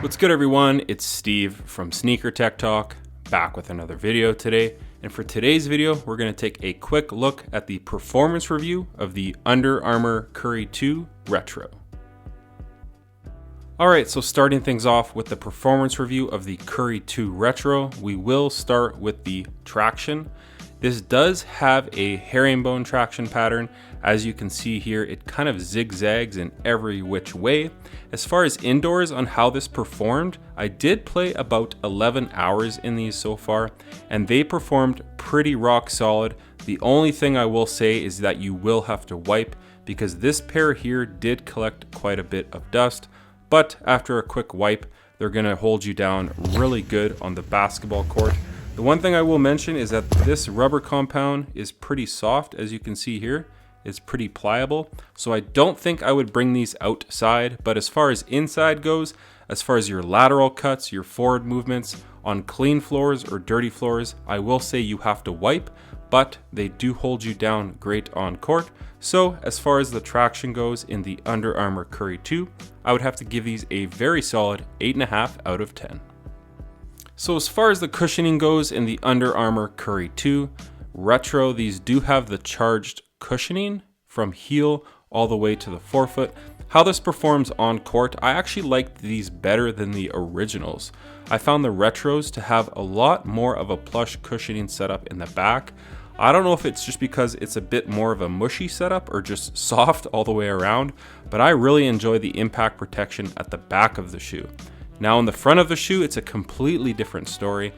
What's good, everyone? It's Steve from Sneaker Tech Talk, back with another video today. And for today's video, we're going to take a quick look at the performance review of the Under Armour Curry 2 Retro. Alright, so starting things off with the performance review of the Curry 2 Retro, we will start with the traction. This does have a herringbone traction pattern. As you can see here, it kind of zigzags in every which way. As far as indoors on how this performed, I did play about 11 hours in these so far, and they performed pretty rock solid. The only thing I will say is that you will have to wipe, because this pair here did collect quite a bit of dust, but after a quick wipe, they're gonna hold you down really good on the basketball court. The one thing I will mention is that this rubber compound is pretty soft, as you can see here. It's pretty pliable, so I don't think I would bring these outside, but as far as inside goes, as far as your lateral cuts, your forward movements on clean floors or dirty floors, I will say you have to wipe, but they do hold you down great on court. So as far as the traction goes in the Under Armour Curry 2, I would have to give these a very solid 8.5 out of 10. So as far as the cushioning goes in the Under Armour Curry 2 Retro, these do have the charged cushioning from heel all the way to the forefoot. How this performs on court, I actually liked these better than the originals. I found the retros to have a lot more of a plush cushioning setup in the back. I don't know if it's just because it's a bit more of a mushy setup or just soft all the way around, but I really enjoy the impact protection at the back of the shoe. Now in the front of the shoe, it's a completely different story.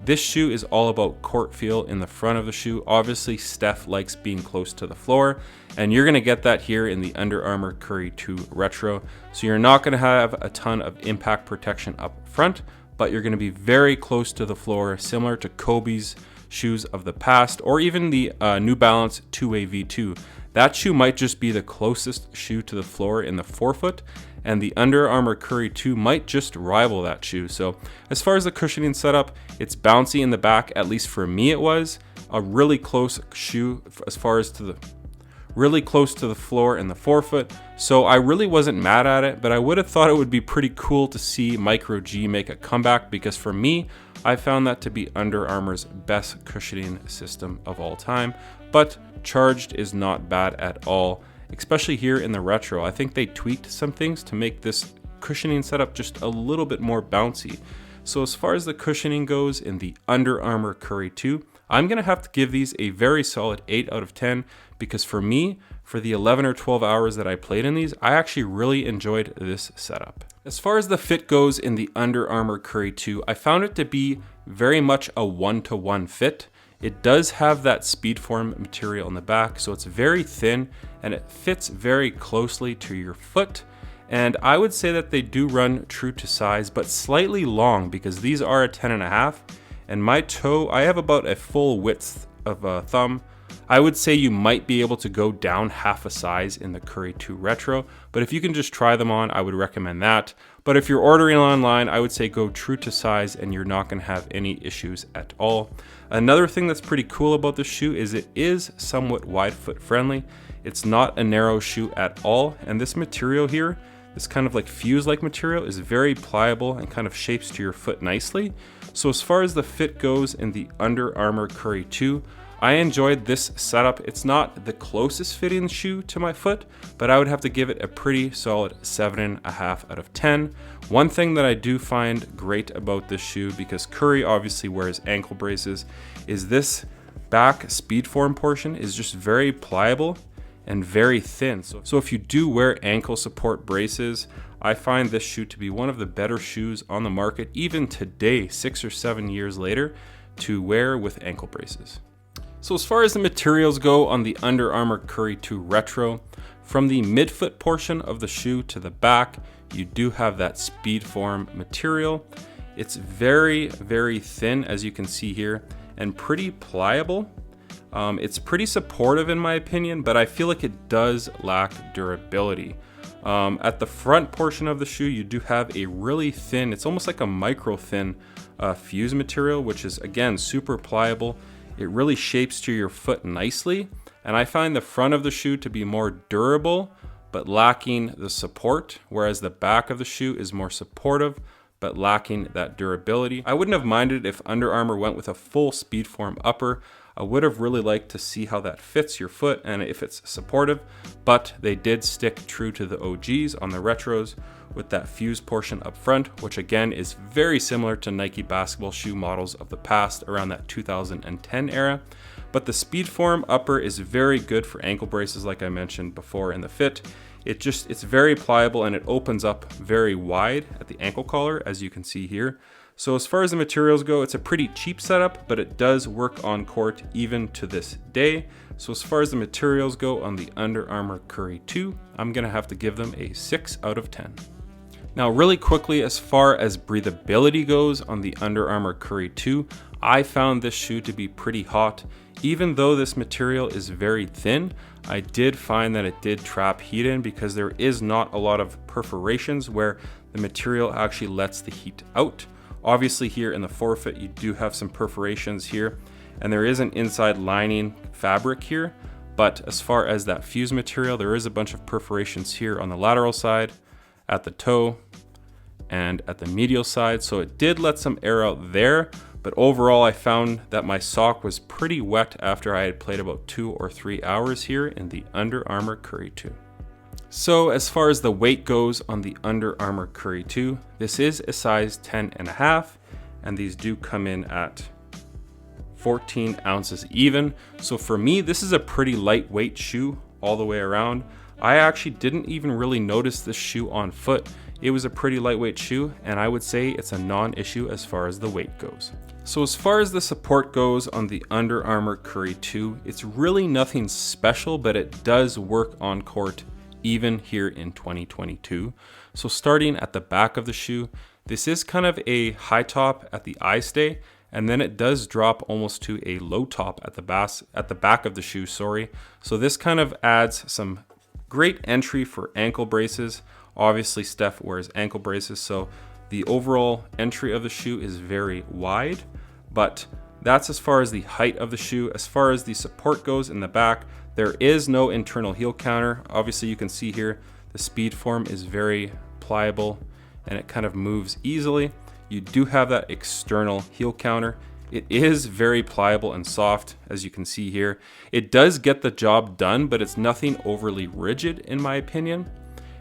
This shoe is all about court feel in the front of the shoe. Obviously, Steph likes being close to the floor, and you're gonna get that here in the Under Armour Curry 2 Retro. So you're not gonna have a ton of impact protection up front, but you're gonna be very close to the floor, similar to Kobe's shoes of the past, or even the New Balance 2A V2. That shoe might just be the closest shoe to the floor in the forefoot, and the Under Armour Curry 2 might just rival that shoe. So as far as the cushioning setup, it's bouncy in the back, at least for me it was. A really close shoe as far as to the really close to the floor in the forefoot. So I really wasn't mad at it, but I would have thought it would be pretty cool to see Micro G make a comeback, because for me, I found that to be Under Armour's best cushioning system of all time. But charged is not bad at all, especially here in the Retro. I think they tweaked some things to make this cushioning setup just a little bit more bouncy. So as far as the cushioning goes in the Under Armour Curry 2, I'm gonna have to give these a very solid 8 out of 10, because for me, for the 11 or 12 hours that I played in these, I actually really enjoyed this setup. As far as the fit goes in the Under Armour Curry 2, I found it to be very much a one-to-one fit. It does have that Speedform material in the back, so it's very thin and it fits very closely to your foot. And I would say that they do run true to size, but slightly long, because these are a 10.5, and my toe, I have about a full width of a thumb. I would say you might be able to go down half a size in the Curry 2 Retro, but if you can just try them on, I would recommend that. But if you're ordering online, I would say go true to size and you're not gonna have any issues at all. Another thing that's pretty cool about this shoe is it is somewhat wide foot friendly. It's not a narrow shoe at all, and this material here, this kind of like fuse-like material, is very pliable and kind of shapes to your foot nicely. So as far as the fit goes in the Under Armour Curry 2, I enjoyed this setup. It's not the closest fitting shoe to my foot, but I would have to give it a pretty solid 7.5 out of 10. One thing that I do find great about this shoe, because Curry obviously wears ankle braces, is this back Speedform portion is just very pliable and very thin. So if you do wear ankle support braces, I find this shoe to be one of the better shoes on the market, even today, 6 or 7 years later, to wear with ankle braces. So as far as the materials go on the Under Armour Curry 2 Retro, from the midfoot portion of the shoe to the back, you do have that Speedform material. It's very, very thin, as you can see here, and pretty pliable. It's pretty supportive in my opinion, but I feel like it does lack durability. At the front portion of the shoe, you do have a really thin, it's almost like a micro thin fuse material, which is again super pliable. It really shapes to your foot nicely, and I find the front of the shoe to be more durable but lacking the support, whereas the back of the shoe is more supportive but lacking that durability. I wouldn't have minded if Under Armour went with a full Speedform upper. I would have really liked to see how that fits your foot and if it's supportive, but they did stick true to the OGs on the retros with that fuse portion up front, which again is very similar to Nike basketball shoe models of the past around that 2010 era. But the Speedform upper is very good for ankle braces, like I mentioned before in the fit. It's very pliable and it opens up very wide at the ankle collar, as you can see here. So as far as the materials go, it's a pretty cheap setup, but it does work on court even to this day. So as far as the materials go on the Under Armour Curry 2, I'm gonna have to give them a 6 out of 10. Now really quickly, as far as breathability goes on the Under Armour Curry 2, I found this shoe to be pretty hot. Even though this material is very thin, I did find that it did trap heat in because there is not a lot of perforations where the material actually lets the heat out. Obviously here in the forefoot, you do have some perforations here, and there is an inside lining fabric here. But as far as that fuse material, there is a bunch of perforations here on the lateral side, at the toe, and at the medial side. So it did let some air out there, but overall I found that my sock was pretty wet after I had played about 2 or 3 hours here in the Under Armour Curry 2. So as far as the weight goes on the Under Armour Curry 2, this is a size 10.5, and these do come in at 14 ounces even. So for me, this is a pretty lightweight shoe all the way around. I actually didn't even really notice this shoe on foot. It was a pretty lightweight shoe, and I would say it's a non-issue as far as the weight goes. So as far as the support goes on the Under Armour Curry 2, it's really nothing special, but it does work on court even here in 2022. So starting at the back of the shoe, this is kind of a high top at the eye stay, and then it does drop almost to a low top at the back of the shoe, sorry. So this kind of adds some great entry for ankle braces. Obviously Steph wears ankle braces, so the overall entry of the shoe is very wide, but that's as far as the height of the shoe. As far as the support goes in the back, there is no internal heel counter. Obviously you can see here, the Speedform is very pliable and it kind of moves easily. You do have that external heel counter. It is very pliable and soft, as you can see here. It does get the job done, but it's nothing overly rigid in my opinion.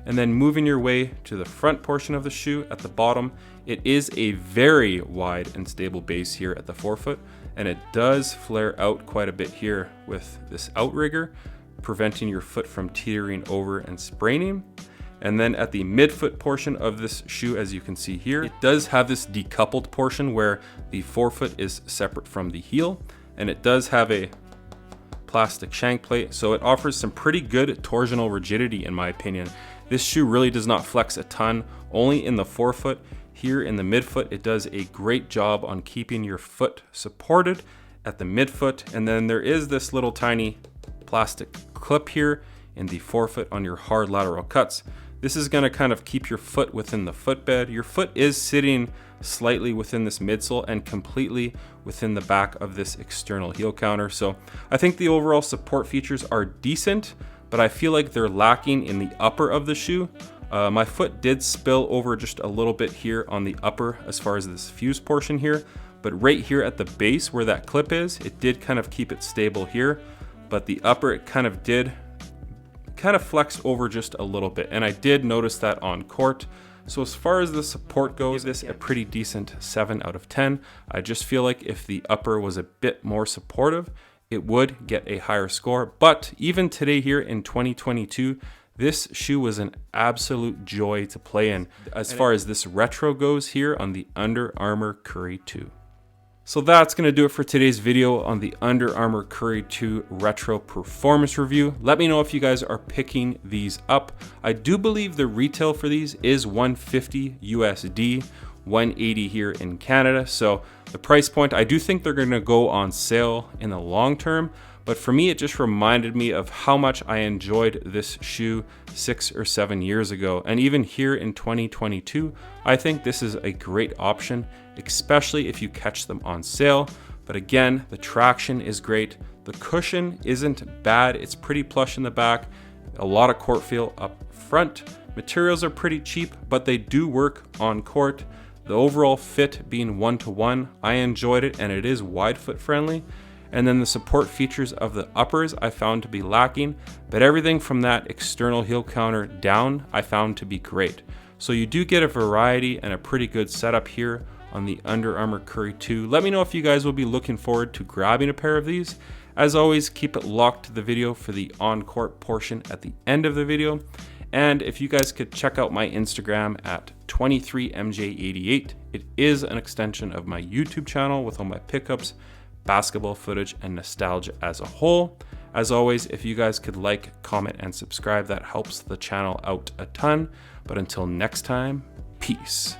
And then moving your way to the front portion of the shoe at the bottom, it is a very wide and stable base here at the forefoot, and it does flare out quite a bit here with this outrigger, preventing your foot from teetering over and spraining. And then at the midfoot portion of this shoe, as you can see here, it does have this decoupled portion where the forefoot is separate from the heel, and it does have a plastic shank plate, so it offers some pretty good torsional rigidity in my opinion. This shoe really does not flex a ton, only in the forefoot. Here in the midfoot, it does a great job on keeping your foot supported at the midfoot. And then there is this little tiny plastic clip here in the forefoot on your hard lateral cuts. This is gonna kind of keep your foot within the footbed. Your foot is sitting slightly within this midsole and completely within the back of this external heel counter. So I think the overall support features are decent, but I feel like they're lacking in the upper of the shoe. My foot did spill over just a little bit here on the upper as far as this fuse portion here, but right here at the base where that clip is, it did kind of keep it stable here, but the upper, it kind of flexed over just a little bit, and I did notice that on court. So as far as the support goes, this a pretty decent 7 out of 10. I just feel like if the upper was a bit more supportive, it would get a higher score. But even today here in 2022, this shoe was an absolute joy to play in as far as this retro goes here on the Under Armour Curry 2. So that's going to do it for today's video on the Under Armour Curry 2 Retro Performance Review. Let me know if you guys are picking these up. I do believe the retail for these is $150 USD, $180 here in Canada. So the price point, I do think they're going to go on sale in the long term. But for me, it just reminded me of how much I enjoyed this shoe 6 or 7 years ago. And even here in 2022, I think this is a great option, especially if you catch them on sale. But again, the traction is great. The cushion isn't bad. It's pretty plush in the back. A lot of court feel up front. Materials are pretty cheap, but they do work on court. The overall fit being 1-to-1, I enjoyed it, and it is wide foot friendly. And then the support features of the uppers I found to be lacking, but everything from that external heel counter down I found to be great. So you do get a variety and a pretty good setup here on the Under Armour Curry 2. Let me know if you guys will be looking forward to grabbing a pair of these. As always, keep it locked to the video for the on-court portion at the end of the video. And if you guys could check out my Instagram at 23mj88, it is an extension of my YouTube channel with all my pickups, basketball footage, and nostalgia as a whole. As always, if you guys could like, comment, and subscribe, that helps the channel out a ton. But until next time, peace.